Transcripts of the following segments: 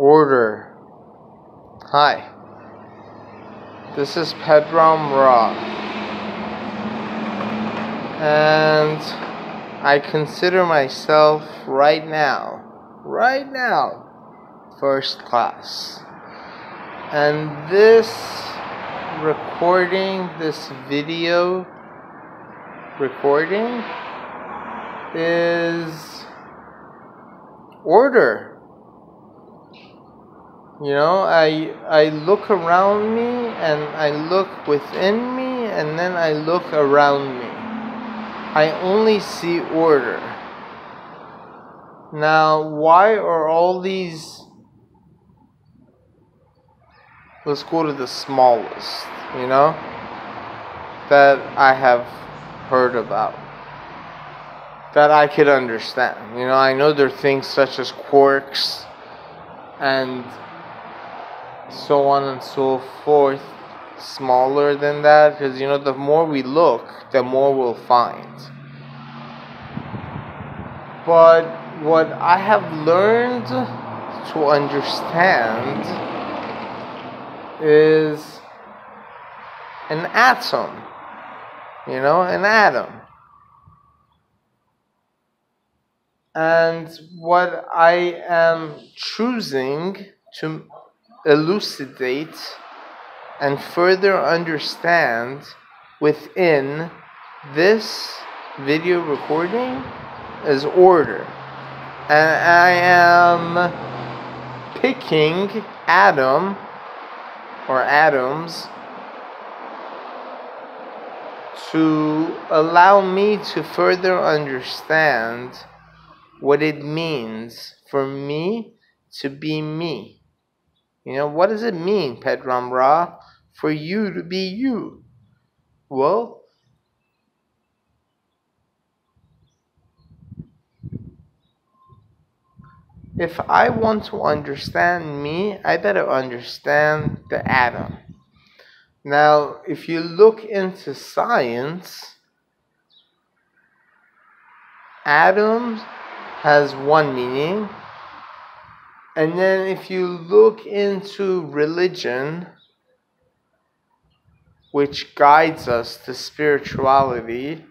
Order. Hi, this is Pedram Ra, and I consider myself right now, first class. And this video recording is order. You know, I look around me and I look within me and then I look around me. I only see order. Now, why are all these... Let's go to the smallest, that I have heard about, that I could understand. I know there are things such as quarks and so on and so forth, smaller than that, because the more we look, the more we'll find. But what I have learned to understand is an atom, an atom. And what I am choosing to elucidate and further understand within this video recording is order. And I am picking atoms to allow me to further understand what it means for me to be me. What does it mean, Pedram Ra, for you to be you? Well, if I want to understand me, I better understand the atom. Now, if you look into science, atom has one meaning. And then if you look into religion, which guides us to spirituality,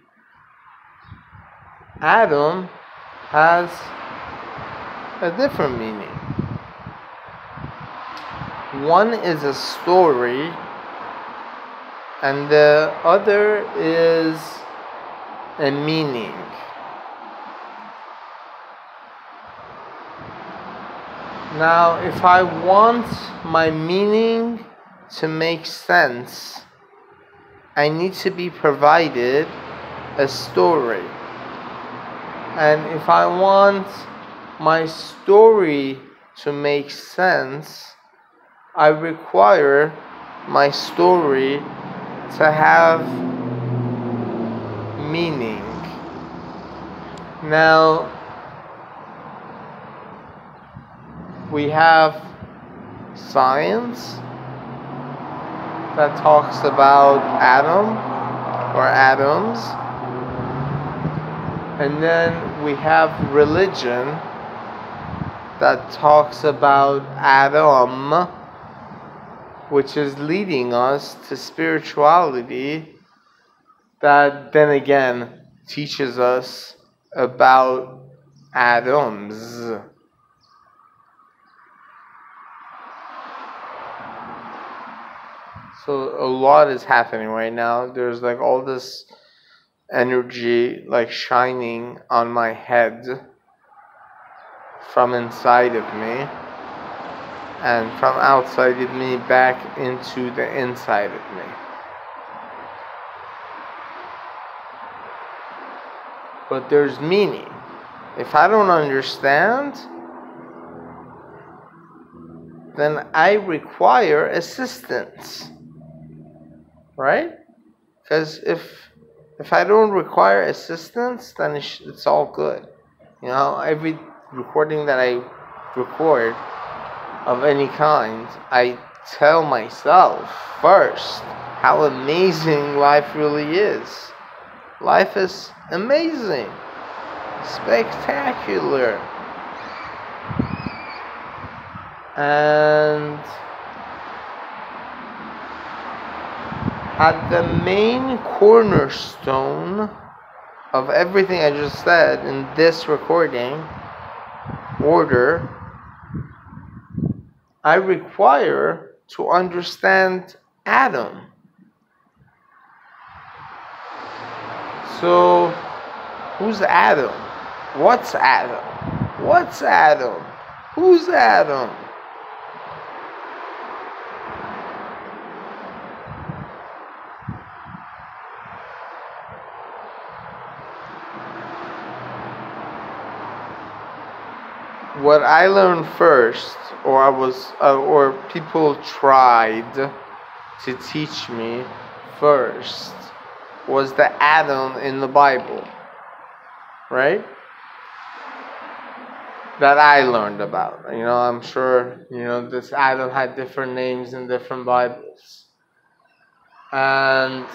atom has a different meaning. One is a story, and the other is a meaning. Now, if I want my meaning to make sense, I need to be provided a story. And if I want my story to make sense, I require my story to have meaning. Now, we have science that talks about atoms, and then we have religion that talks about Adam, which is leading us to spirituality, that then again teaches us about atoms. So a lot is happening right now. There's all this energy shining on my head from inside of me and from outside of me back into the inside of me. But there's meaning. If I don't understand, then I require assistance. Right? Because if I don't require assistance, then it's all good. Every recording that I record of any kind, I tell myself first how amazing life really is. Life is amazing, spectacular. And at the main cornerstone of everything I just said in this recording order, I require to understand Adam. So, who's Adam? What's Adam? What's Adam? Who's Adam? What I learned first, or people tried to teach me first, was the Adam in the Bible, right? That I learned about. I'm sure, this Adam had different names in different Bibles. And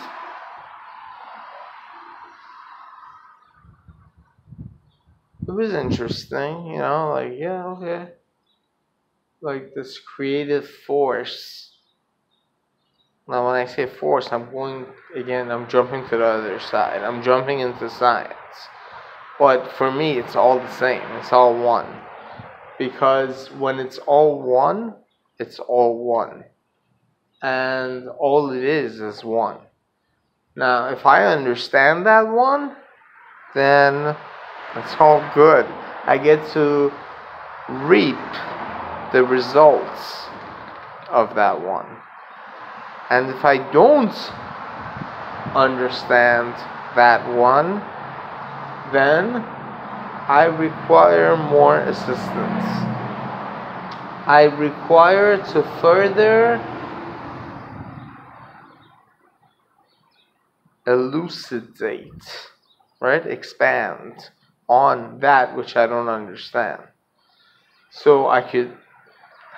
it was interesting, okay. Like this creative force. Now, when I say force, I'm jumping to the other side. I'm jumping into science. But for me, it's all the same. It's all one. Because when it's all one, it's all one. And all it is one. Now, if I understand that one, then it's all good. I get to reap the results of that one. And if I don't understand that one, then I require more assistance. I require to further elucidate, right? Expand on that which I don't understand. So I could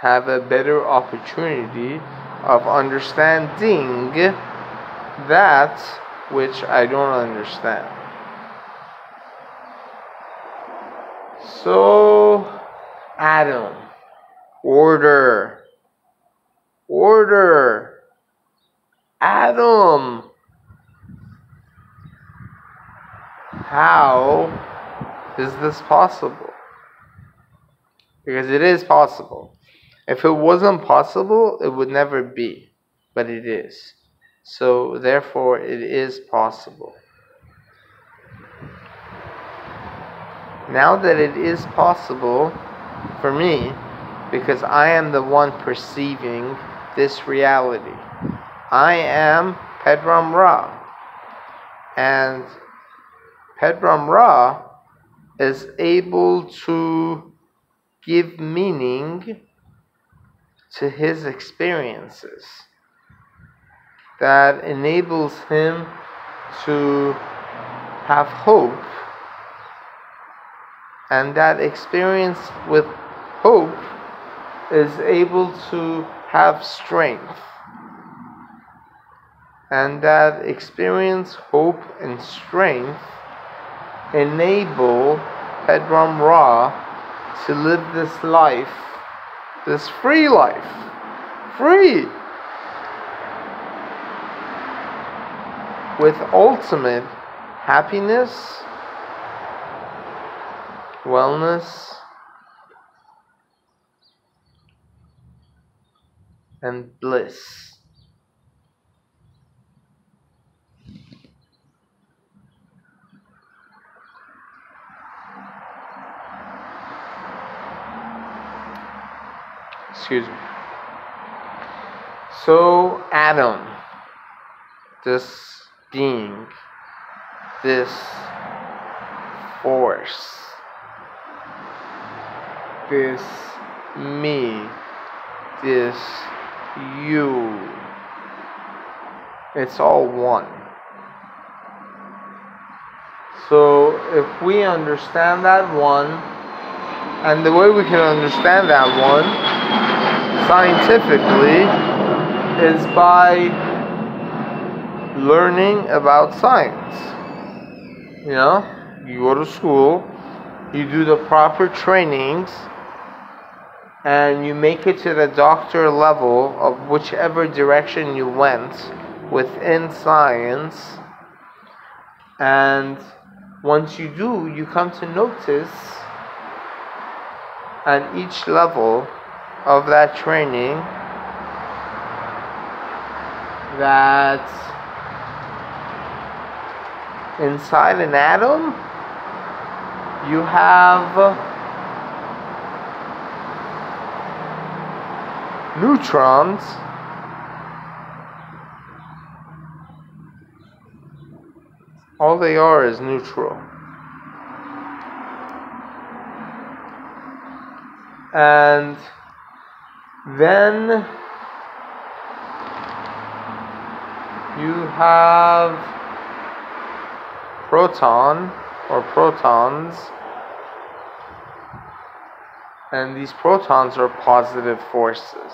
have a better opportunity of understanding that which I don't understand. So, Adam, order, Adam. How is this possible? Because it is possible. If it wasn't possible, it would never be. But it is. So, therefore, it is possible. Now that it is possible for me, because I am the one perceiving this reality. I am Pedram Ra. And Pedram Ra is able to give meaning to his experiences that enables him to have hope, and that experience with hope is able to have strength, and that experience, hope, and strength enable Pedram Ra to live this life, this free life, free, with ultimate happiness, wellness, and bliss. Excuse me. So, Adam, this being, this force, this me, this you, it's all one. So, if we understand that one, and the way we can understand that one scientifically is by learning about science. You go to school, you do the proper trainings, and you make it to the doctor level of whichever direction you went within science, and once you do, you come to notice at each level of that training that inside an atom you have neutrons all they are is neutral. And then you have proton or protons, and these protons are positive forces.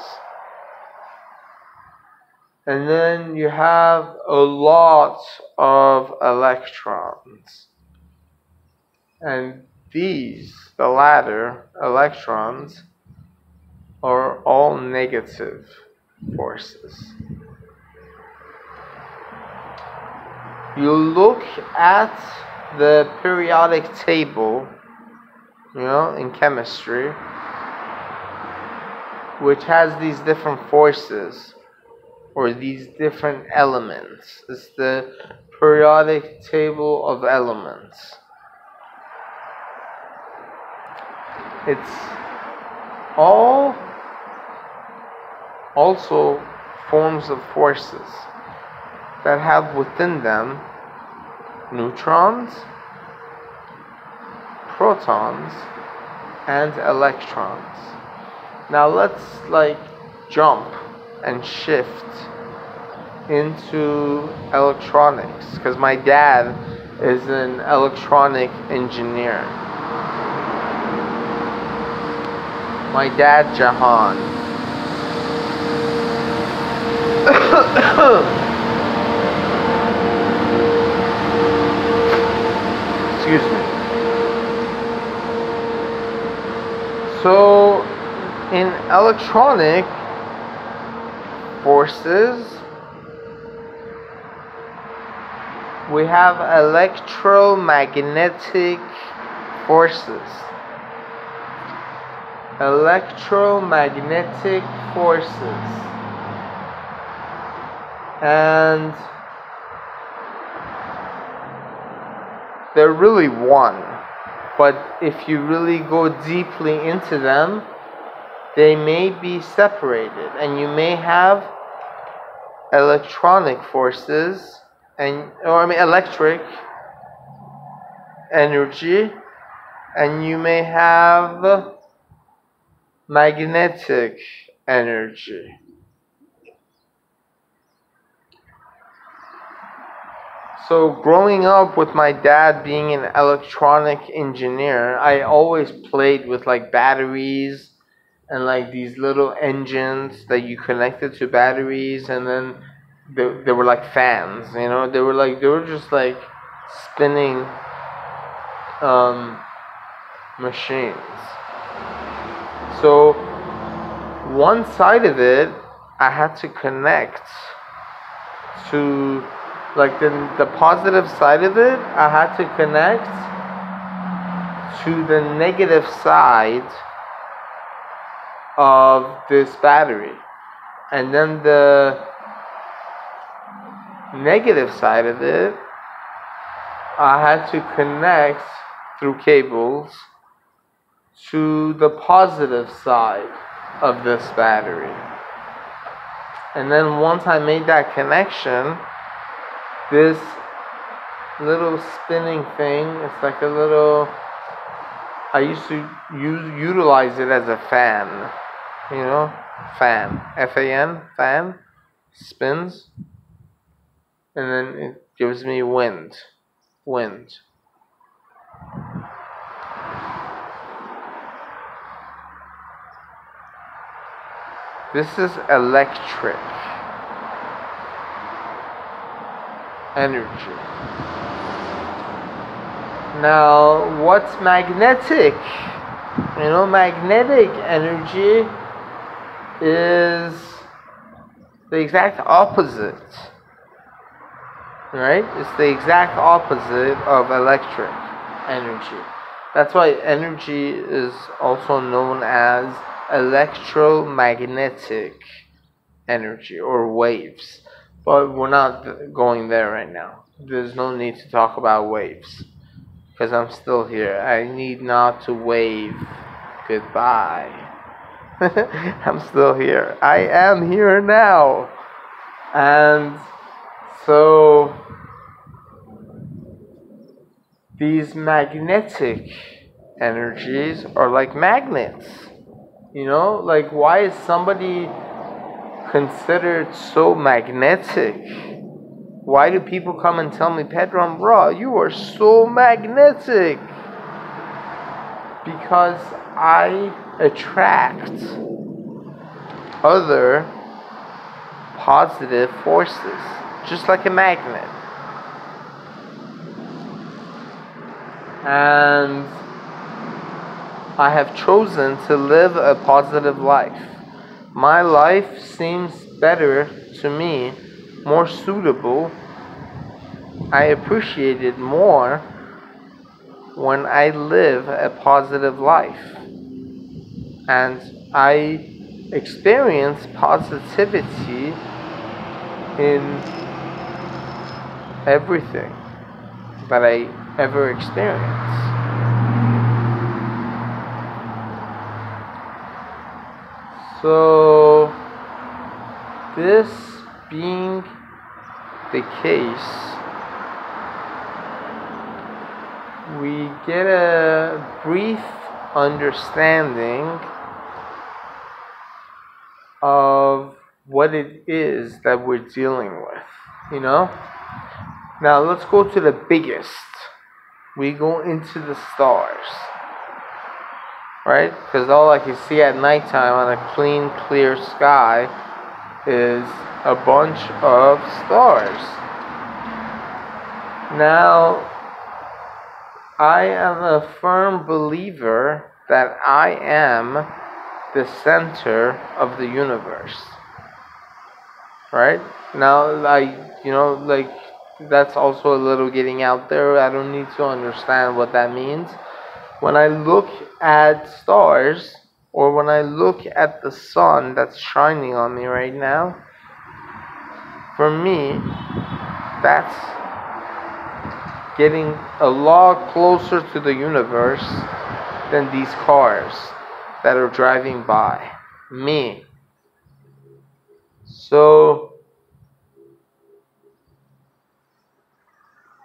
And then you have a lot of electrons, and these, the latter, electrons, are all negative forces. You look at the periodic table, in chemistry, which has these different forces or these different elements. It's the periodic table of elements. It's all also forms of forces that have within them neutrons, protons, and electrons. Now let's jump and shift into electronics, because my dad is an electronic engineer. My dad, Jahan. Excuse me. So, in electronic forces, we have electromagnetic forces. Electromagnetic forces. And they're really one. But if you really go deeply into them, they may be separated. And you may have electronic forces, electric energy, and you may have magnetic energy. So growing up with my dad being an electronic engineer, I always played with batteries and these little engines that you connected to batteries, and then they were like fans, they were just spinning machines. So one side of it I had to connect to the positive side of it, I had to connect to the negative side of this battery. And then the negative side of it, I had to connect through cables to the positive side of this battery. And then once I made that connection, this little spinning thing, it's like a little, I used to utilize it as a fan, fan, F-A-N, fan, spins, and then it gives me wind. This is electric energy. Now, what's magnetic You know, magnetic energy is the exact opposite, right? It's the exact opposite of electric energy. That's why energy is also known as electromagnetic energy or waves. But we're not going there right now. There's no need to talk about waves because I'm still here. I need not to wave goodbye. I'm still here. I am here now. And so these magnetic energies are like magnets. You know, like why is somebody considered so magnetic? Why do people come and tell me, Pedram, bro, you are so magnetic? Because I attract other positive forces, just like a magnet. And I have chosen to live a positive life. My life seems better to me, more suitable. I appreciate it more when I live a positive life. And I experience positivity in everything that I ever experience. So, this being the case, we get a brief understanding of what it is that we're dealing with, you know? Now let's go to the biggest. We go into the stars, right? Because all I can see at nighttime on a clean, clear sky is a bunch of stars. Now, I am a firm believer that I am the center of the universe. Right? Now, that's also a little getting out there. I don't need to understand what that means. When I look at stars, or when I look at the sun that's shining on me right now, for me, that's getting a lot closer to the universe than these cars that are driving by me. So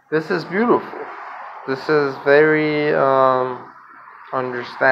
this is beautiful. This is very understanding.